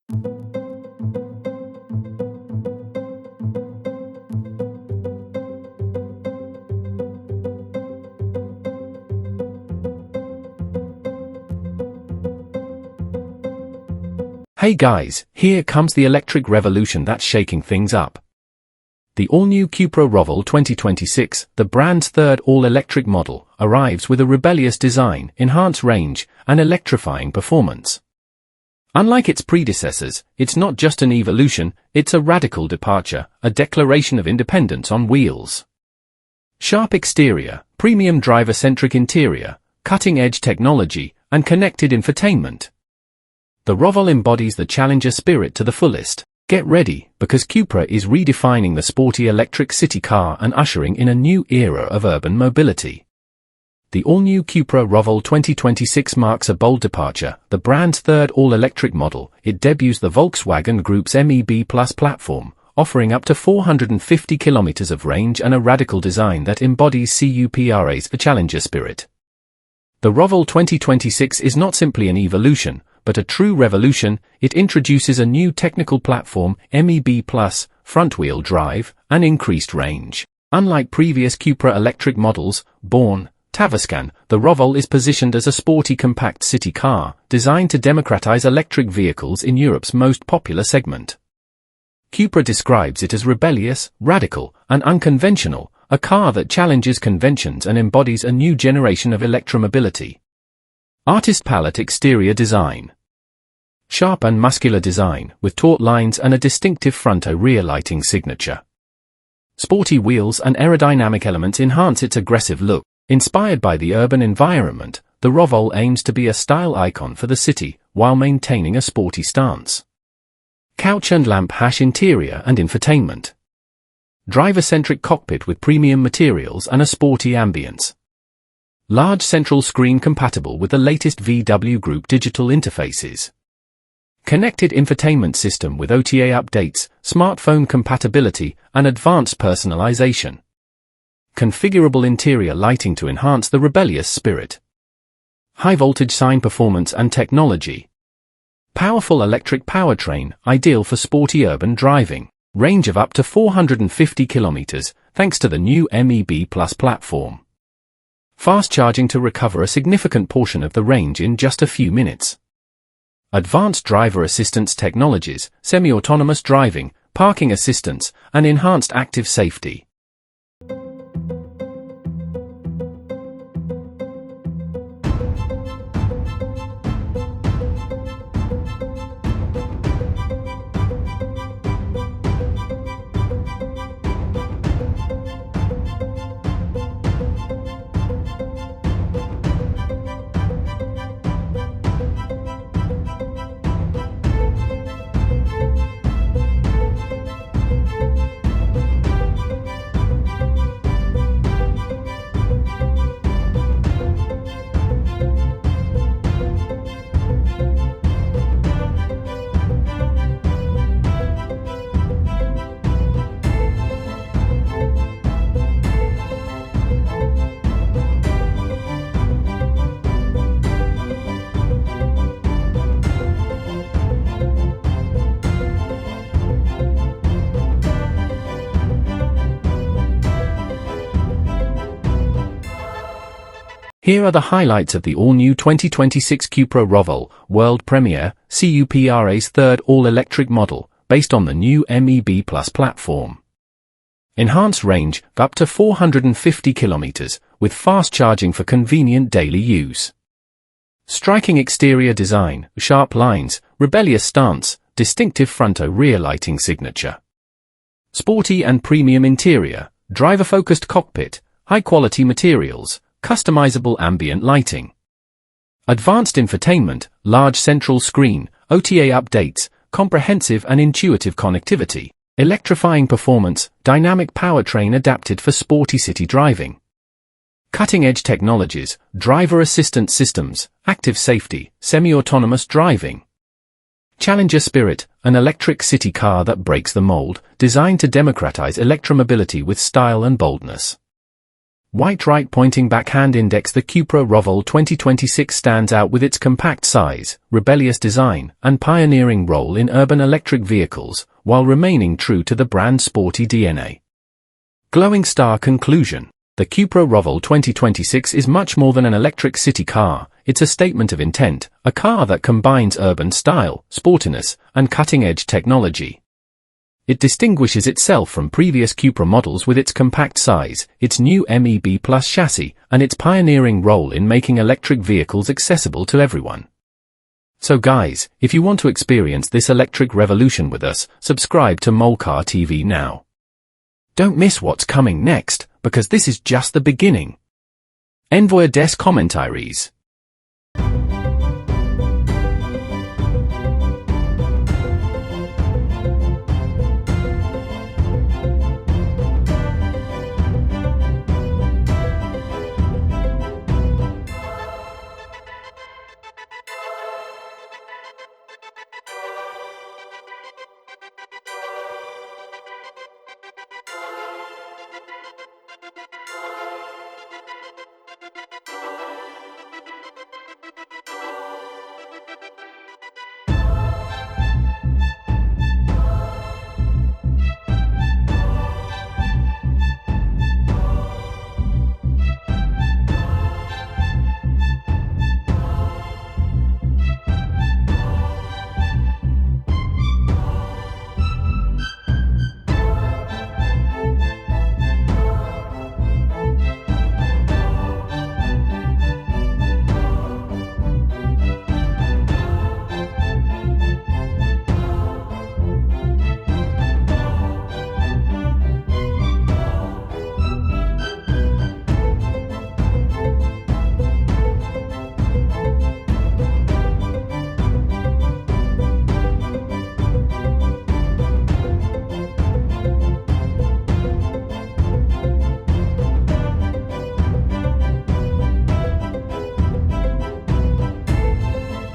Hey guys, here comes the electric revolution that's shaking things up. The all-new CUPRA Raval 2026, the brand's third all-electric model, arrives with a rebellious design, enhanced range, and electrifying performance. Unlike its predecessors, it's not just an evolution, it's a radical departure, a declaration of independence on wheels. Sharp exterior, premium driver-centric interior, cutting-edge technology, and connected infotainment. The Raval embodies the challenger spirit to the fullest. Get ready, because CUPRA is redefining the sporty electric city car and ushering in a new era of urban mobility. The all-new CUPRA Raval 2026 marks a bold departure, the brand's third all-electric model. It debuts the Volkswagen Group's MEB Plus platform, offering up to 450 kilometers of range and a radical design that embodies CUPRA's challenger spirit. The Raval 2026 is not simply an evolution, but a true revolution. It introduces a new technical platform, MEB Plus, front-wheel drive, and increased range. Unlike previous CUPRA electric models, born Tavascan, the Raval is positioned as a sporty compact city car, designed to democratize electric vehicles in Europe's most popular segment. CUPRA describes it as rebellious, radical, and unconventional, a car that challenges conventions and embodies a new generation of electromobility. Artist palette exterior design. Sharp and muscular design, with taut lines and a distinctive front-rear lighting signature. Sporty wheels and aerodynamic elements enhance its aggressive look. Inspired by the urban environment, the Raval aims to be a style icon for the city, while maintaining a sporty stance. Couch and lamp interior and infotainment. Driver-centric cockpit with premium materials and a sporty ambience. Large central screen compatible with the latest VW Group digital interfaces. Connected infotainment system with OTA updates, smartphone compatibility, and advanced personalization. Configurable interior lighting to enhance the rebellious spirit. High-voltage sign performance and technology. Powerful electric powertrain, ideal for sporty urban driving. Range of up to 450 kilometers, thanks to the new MEB Plus platform. Fast charging to recover a significant portion of the range in just a few minutes. Advanced driver assistance technologies, semi-autonomous driving, parking assistance, and enhanced active safety. Here are the highlights of the all-new 2026 CUPRA Raval, world premiere, CUPRA's third all-electric model, based on the new MEB Plus platform. Enhanced range, up to 450 kilometers, with fast charging for convenient daily use. Striking exterior design, sharp lines, rebellious stance, distinctive front-rear lighting signature. Sporty and premium interior, driver-focused cockpit, high-quality materials, customizable ambient lighting. Advanced infotainment, large central screen, OTA updates, comprehensive and intuitive connectivity. Electrifying performance, dynamic powertrain adapted for sporty city driving. Cutting-edge technologies, driver assistance systems, active safety, semi-autonomous driving. Challenger Spirit, an electric city car that breaks the mold, designed to democratize electromobility with style and boldness. White right pointing backhand index. The CUPRA Raval 2026 stands out with its compact size, rebellious design, and pioneering role in urban electric vehicles, while remaining true to the brand's sporty DNA. Glowing star conclusion. The CUPRA Raval 2026 is much more than an electric city car. It's a statement of intent, a car that combines urban style, sportiness, and cutting-edge technology. It distinguishes itself from previous CUPRA models with its compact size, its new MEB Plus chassis, and its pioneering role in making electric vehicles accessible to everyone. So guys, if you want to experience this electric revolution with us, subscribe to Molcar TV now. Don't miss what's coming next, because this is just the beginning. Envoy des Commentaries.